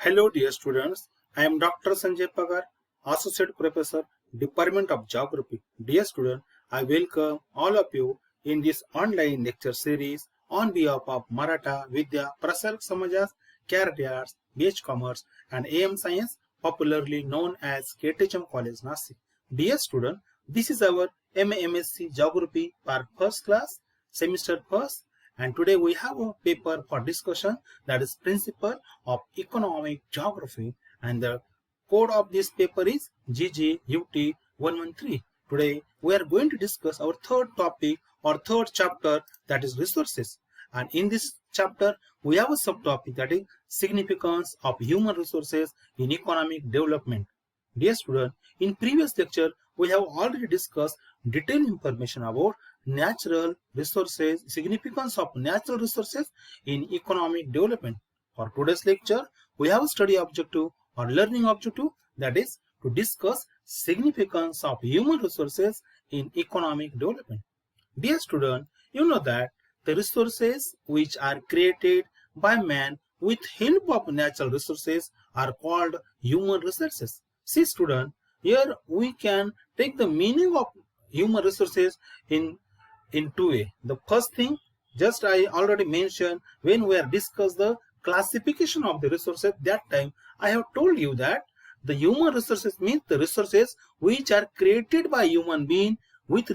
Hello dear students, I am Dr. Sanjay Pagar, Associate Professor, Department of Geography. Dear student, I welcome all of you in this online lecture series on behalf of Maratha Vidya Prasarak Samajas, Karate Arts, BH Commerce and AM Science, popularly known as KTHM College Nasik. Dear student, this is our MSc Geography Part First Class, Semester First, and today we have a paper for discussion that is Principle of Economic Geography, and the code of this paper is GGUT 113. Today we are going to discuss our third topic or third chapter, that is resources, and in this chapter we have a subtopic that is significance of human resources in economic development. Dear student, in previous lecture we have already discussed detailed information about natural resources, significance of natural resources in economic development. For today's lecture, we have a study objective or learning objective, that is to discuss significance of human resources in economic development. Dear student, you know that the resources which are created by man with help of natural resources are called human resources. See student, here we can take the meaning of human resources in two ways. The first thing, just I already mentioned when we are discuss the classification of the resources, that time I have told you that the human resources means the resources which are created by human being with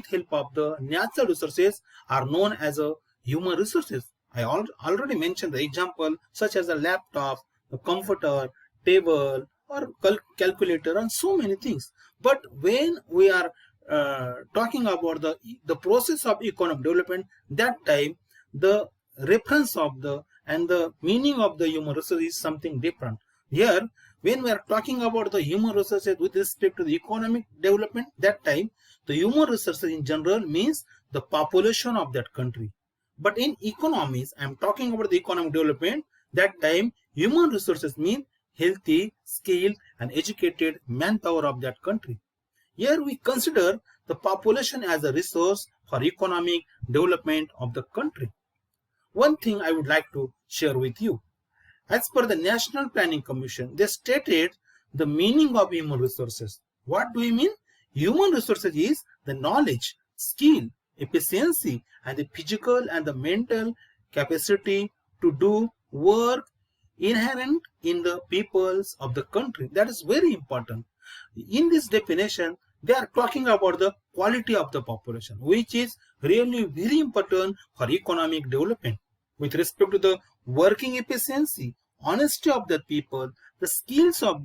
help of the natural resources are known as a human resources. I already mentioned the example such as a laptop, a computer, table, or calculator, and so many things. But when we are talking about the process of economic development, that time the reference of the and the meaning of the human resources is something different. Here, when we are talking about the human resources with respect to the economic development, that time the human resources in general means the population of that country. But in economies, I am talking about the economic development, that time human resources mean healthy, skilled and educated manpower of that country. Here we consider the population as a resource for economic development of the country. One thing I would like to share with you. As per the National Planning Commission, they stated the meaning of human resources. What do we mean? Human resources is the knowledge, skill, efficiency and the physical and the mental capacity to do work inherent in the peoples of the country. That is very important. In this definition, they are talking about the quality of the population, which is really very important for economic development. With respect to the working efficiency, honesty of the people, the skills of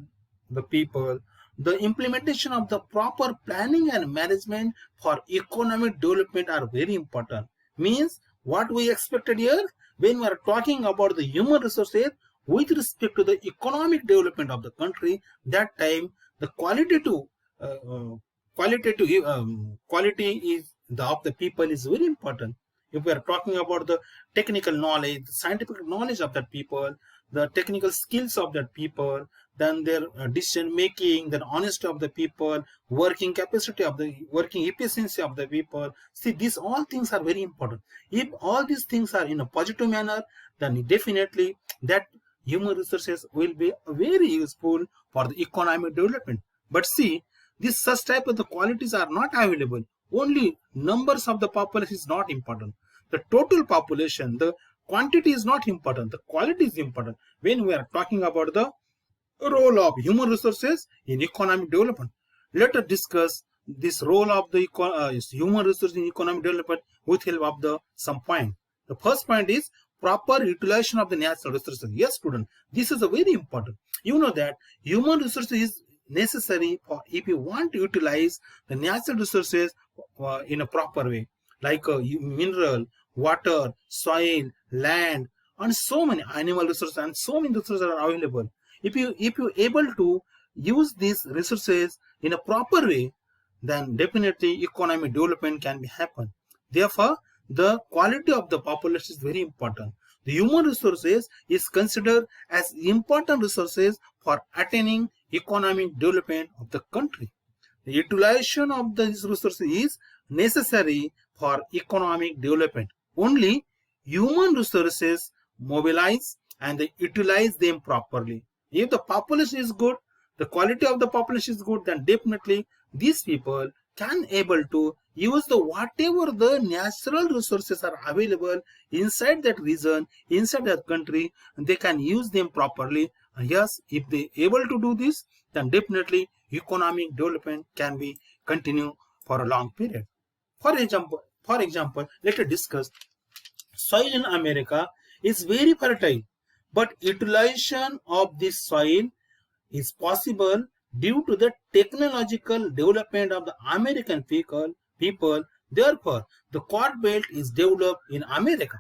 the people, the implementation of the proper planning and management for economic development are very important. Means what we expected here, when we are talking about the human resources with respect to the economic development of the country, that time the quality is of the people is very important. If we are talking about the technical knowledge, the scientific knowledge of that people, the technical skills of that people, then their decision making, the honesty of the people, working capacity of the working efficiency of the people. See, these all things are very important. If all these things are in a positive manner, then definitely that human resources will be very useful for the economic development. But see, this such type of the qualities are not available. Only numbers of the population is not important. The total population, the quantity is not important. The quality is important when we are talking about the role of human resources in economic development. Let us discuss this role of the human resources in economic development with help of some point. The first point is proper utilization of the natural resources. Yes, student, this is a very important. You know that human resources is necessary for if you want to utilize the natural resources in a proper way, like mineral, water, soil, land, and so many animal resources and so many resources are available. If you able to use these resources in a proper way, then definitely economic development can be happen. Therefore, the quality of the population is very important. The human resources is considered as important resources for attaining economic development of the country. The utilization of these resources is necessary for economic development. Only human resources mobilize and they utilize them properly. If the population is good, the quality of the population is good, then definitely these people can able to use the whatever the natural resources are available inside that region, inside that country, and they can use them properly. And yes, if they able to do this, then definitely economic development can be continue for a long period. For example, let us discuss soil in America is very fertile, but utilization of this soil is possible due to the technological development of the American people. Therefore, the corn belt is developed in America.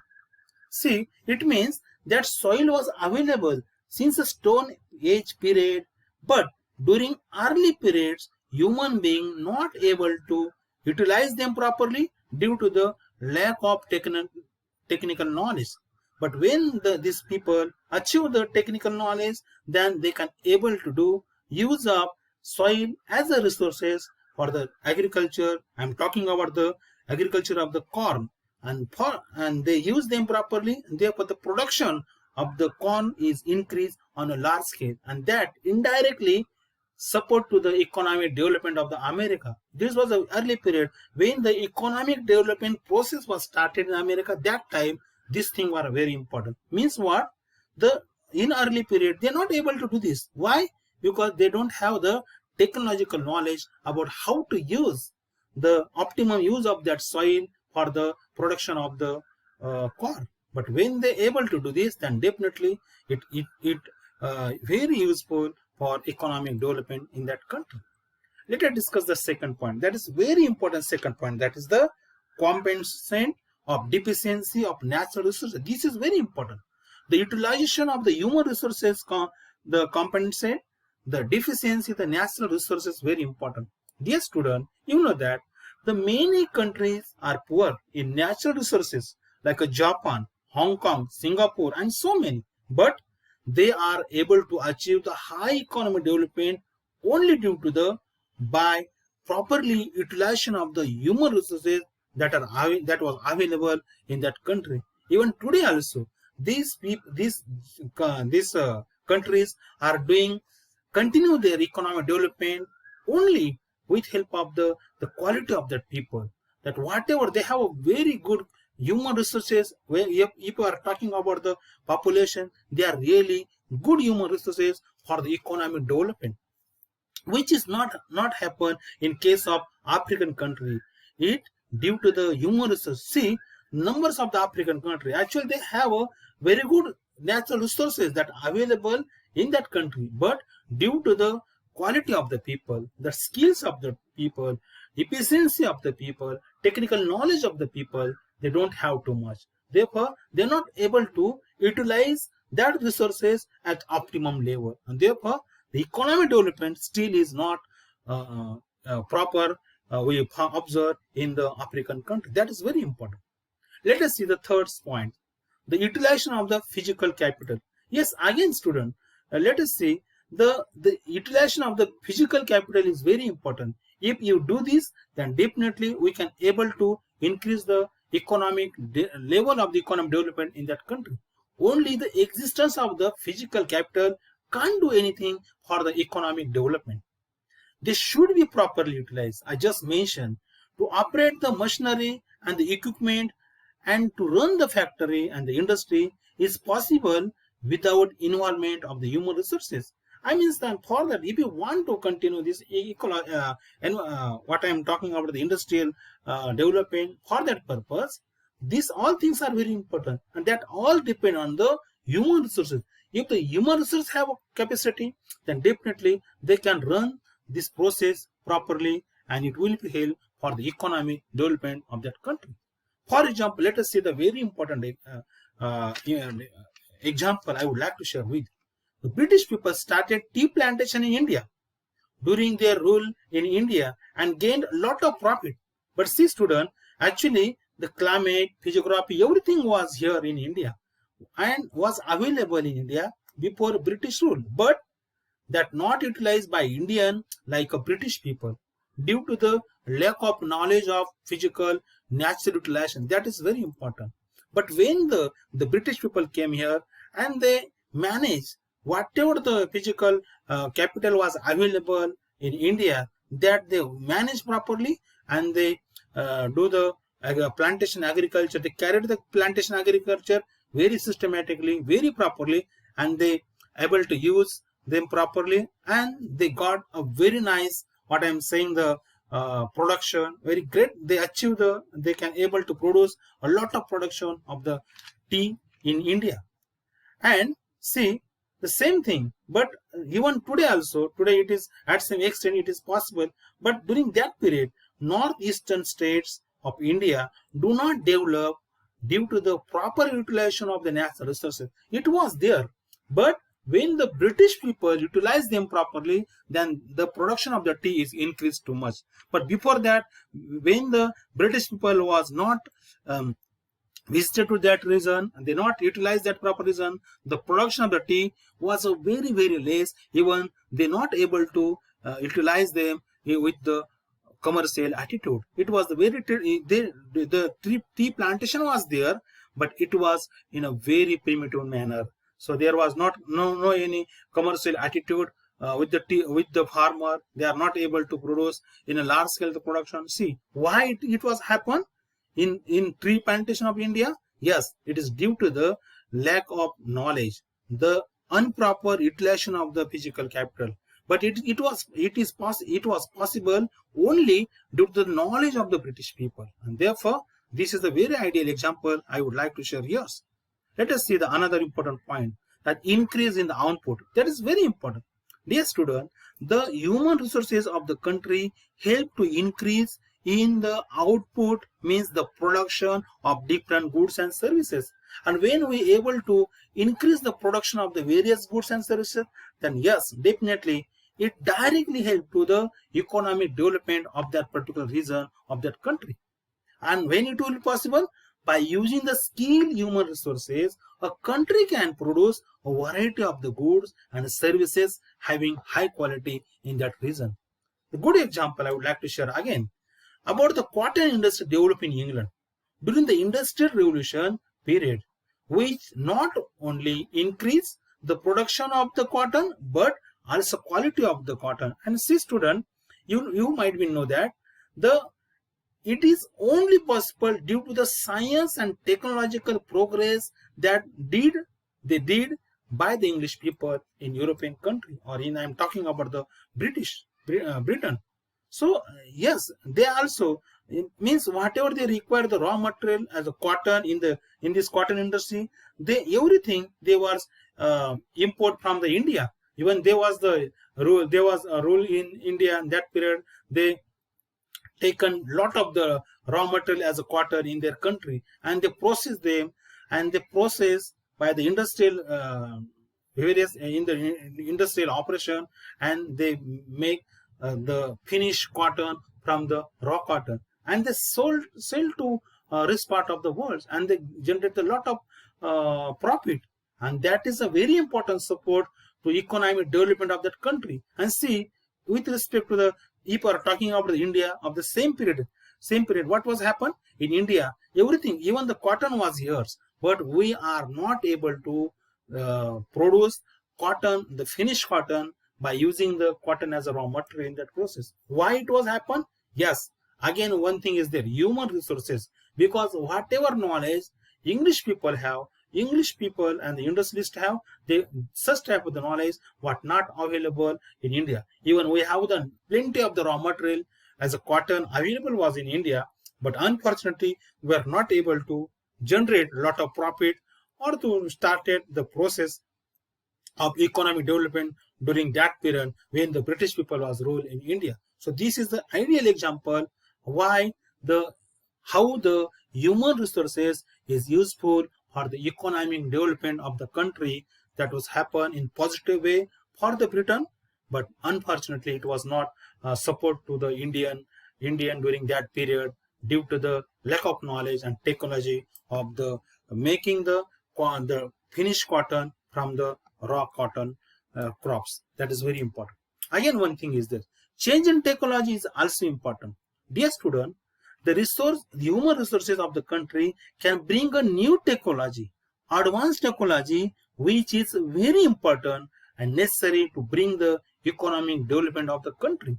See, it means that soil was available since the Stone Age period, but during early periods, human being not able to utilize them properly due to the lack of technical knowledge. But when these people achieve the technical knowledge, then they can able to do use of soil as a resources for the agriculture. I'm talking about the agriculture of the corn, and they use them properly, and therefore the production of the corn is increased on a large scale, and that indirectly support to the economic development of the America. This was the early period when the economic development process was started in America. That time this thing were very important. Means what? The in early period they are not able to do this. Why? Because they don't have the technological knowledge about how to use the optimum use of that soil for the production of the corn. But when they able to do this, then definitely it very useful for economic development in that country. Let us discuss the second point. That is very important second point. That is the compensation of deficiency of natural resources. This is very important. The utilization of the human resources, the compensate the deficiency of the natural resources, very important. Dear student, you know that the many countries are poor in natural resources like Japan, Hong Kong, Singapore, and so many. But they are able to achieve the high economic development only due to the by properly utilization of the human resources that was available in that country. Even today also, these countries are doing continue their economic development only with help of the quality of the people. That whatever they have a very good human resources. Where if you are talking about the population, they are really good human resources for the economic development, which is not happen in case of African country. It due to the human resources. See, numbers of the African country actually they have a very good natural resources that are available in that country, but due to the quality of the people, the skills of the people, efficiency of the people, technical knowledge of the people, they don't have too much. Therefore, they are not able to utilize that resources at optimum level, and therefore the economic development still is not proper. We observe in the African country. That is very important. Let us see the third point, the utilization of the physical capital. Yes, again student, let us see the utilization of the physical capital is very important. If you do this, then definitely we can able to increase the economic level of the economic development in that country. Only the existence of the physical capital can't do anything for the economic development. They should be properly utilized. I just mentioned to operate the machinery and the equipment and to run the factory and the industry is possible without involvement of the human resources. I mean that for that, if you want to continue this what I am talking about, the industrial development, for that purpose, these all things are very important, and that all depend on the human resources. If the human resources have a capacity, then definitely they can run this process properly, and it will help for the economic development of that country. For example, let us see the very important example I would like to share with. The British people started tea plantation in India during their rule in India and gained a lot of profit. But see student, actually the climate, physiography, everything was here in India and was available in India before British rule, but that not utilized by Indian like a British people due to the lack of knowledge of physical natural utilization. That is very important. But when the British people came here and they managed whatever the physical capital was available in India, that they manage properly, and they do the plantation agriculture. They carried the plantation agriculture very systematically, very properly, and they able to use them properly, and they got a very nice, what I'm saying, the production very great. They achieve they can able to produce a lot of production of the tea in India. And see, the same thing, but even today also, today it is at some extent it is possible, but during that period, northeastern states of India do not develop due to the proper utilization of the natural resources. It was there, but when the British people utilize them properly, then the production of the tea is increased too much. But before that, when the British people was not visited to that region and they not utilize that proper region, the production of the tea was a very, very less. Even they not able to utilize them with the commercial attitude. It was the very the tea plantation was there, but it was in a very primitive manner. So there was no any commercial attitude with the tea, with the farmer. They are not able to produce in a large scale the production. See why it was happen in tea plantation of India? Yes, it is due to the lack of knowledge, the improper utilization of the physical capital. But it was possible only due to the knowledge of the British people, and therefore this is the very ideal example I would like to share here. Let us see the another important point, that increase in the output. That is very important. Dear student, the human resources of the country help to increase in the output, means the production of different goods and services. And when we able to increase the production of the various goods and services, then yes, definitely it directly help to the economic development of that particular region of that country. And when it will be possible, by using the skilled human resources, a country can produce a variety of the goods and services having high quality in that region. A good example I would like to share again about the cotton industry developed in England during the Industrial Revolution period, which not only increased the production of the cotton but also quality of the cotton. And see student, you might be know that it is only possible due to the science and technological progress that they did by the English people in European country, or in I'm talking about the Britain. So yes, they also, it means whatever they require the raw material as a cotton in this cotton industry, everything they was import from the India. Even there was a rule in India in that period. They taken lot of the raw material as a cotton in their country, and they process them, and they process by the industrial various in the industrial operation, and they make the finished cotton from the raw cotton, and they sell to rest part of the world, and they generate a lot of profit, and that is a very important support to economic development of that country. And see, with respect to the, if we are talking about the India of the same period, what was happened in India? Everything, even the cotton was yours, but we are not able to produce cotton, the finished cotton, by using the cotton as a raw material in that process. Why it was happen? Yes, again one thing is there, human resources, because whatever knowledge English people have, English people and the industrialists have, they such type of the knowledge what not available in India. Even we have the plenty of the raw material as a cotton available was in India, but unfortunately we are not able to generate a lot of profit or to start the process of economic development during that period when the British people was ruled in India. So this is the ideal example why how the human resources is useful for the economic development of the country, that was happen in positive way for the Britain, but unfortunately it was not support to the Indian during that period due to the lack of knowledge and technology of the making the finished cotton from the raw cotton crops. That is very important. Again, one thing is that change in technology is also important. Dear student, the human resources of the country can bring a new technology, advanced technology, which is very important and necessary to bring the economic development of the country.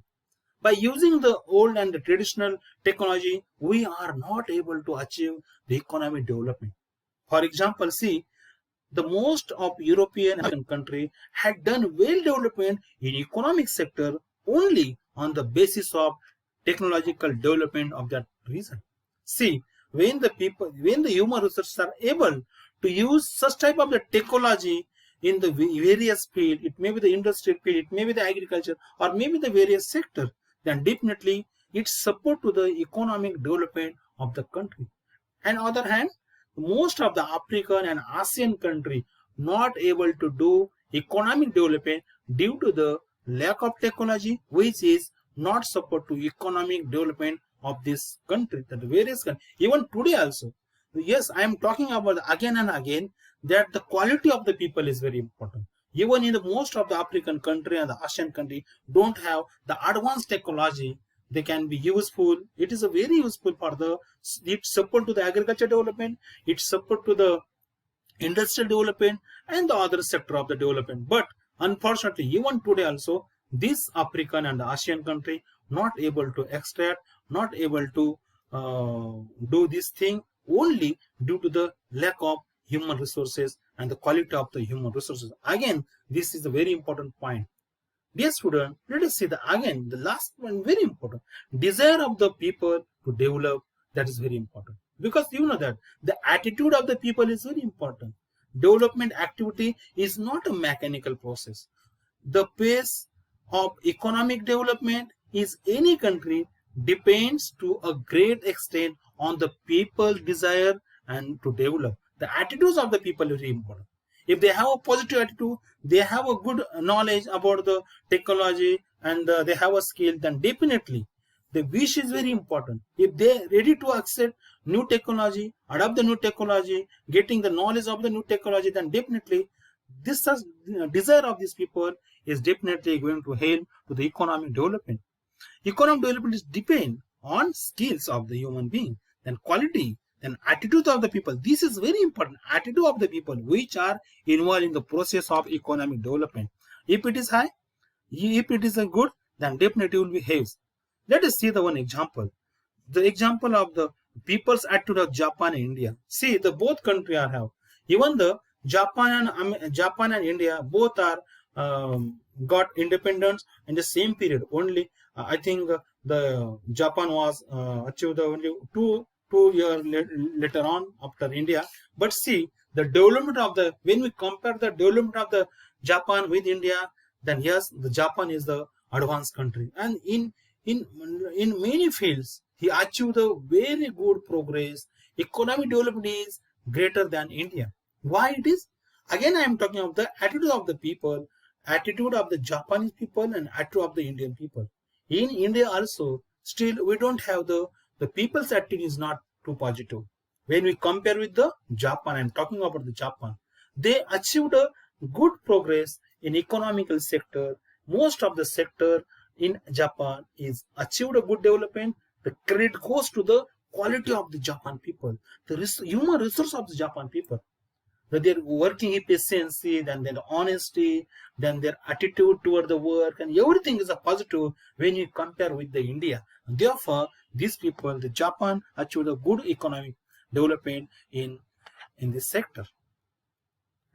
By using the old and the traditional technology, we are not able to achieve the economic development. For example, see, the most of European and American country had done well development in economic sector only on the basis of technological development of that region. See, when the human resources are able to use such type of the technology in the various field, it may be the industrial field, it may be the agriculture, or maybe the various sector, then definitely it's support to the economic development of the country. And on the other hand, most of the African and ASEAN country not able to do economic development due to the lack of technology, which is not support to economic development of this country, that various countries. Even today also, yes, I am talking about again and again that the quality of the people is very important. Even in the most of the African country and the Asian country don't have the advanced technology, they can be useful. It is a very useful for the, it support to the agriculture development, it support to the industrial development and the other sector of the development. But unfortunately, even today also, this African and the Asian country not able to extract, not able to do this thing only due to the lack of human resources and the quality of the human resources. Again, this is a very important point. Dear student, let us see again the last one, very important. Desire of the people to develop, that is very important. Because you know that the attitude of the people is very important. Development activity is not a mechanical process. The pace of economic development is any country depends to a great extent on the people's desire and to develop. The attitudes of the people are very important. If they have a positive attitude, they have a good knowledge about the technology and they have a skill, then definitely the wish is very important. If they are ready to accept new technology, adopt the new technology, getting the knowledge of the new technology, then definitely this desire of these people is definitely going to help to the economic development. Economic development is depend on skills of the human being, then quality, then attitude of the people. This is very important. Attitude of the people which are involved in the process of economic development. If it is high, if it is a good, then definitely will be haves. Let us see the one example. The example of the people's attitude of Japan and India. See, the both country are have. Even the Japan and India both are got independence in the same period. Only I think the Japan was achieved only two years later on after India. But see, the development of the, when we compare the development of the Japan with India, then yes, the Japan is the advanced country, and in many fields he achieved a very good progress. Economic development is greater than India. Why it is? Again, I am talking of the attitude of the people, attitude of the Japanese people and attitude of the Indian people. In India also, still we don't have the people's attitude is not too positive. When we compare with the Japan, I am talking about the Japan, they achieved a good progress in economical sector. Most of the sector in Japan is achieved a good development. The credit goes to the quality of the Japan people, the human resource of the Japan people. Their working efficiency, then their honesty, then their attitude toward the work, and everything is a positive when you compare with the India. And therefore, these people, the Japan, achieved a good economic development in this sector.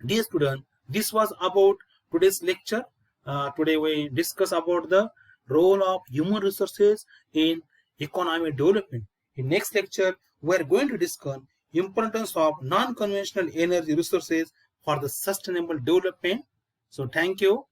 Dear student, this was about today's lecture. Today we discuss about the role of human resources in economic development. In next lecture, we are going to discuss importance of non-conventional energy resources for the sustainable development. So thank you.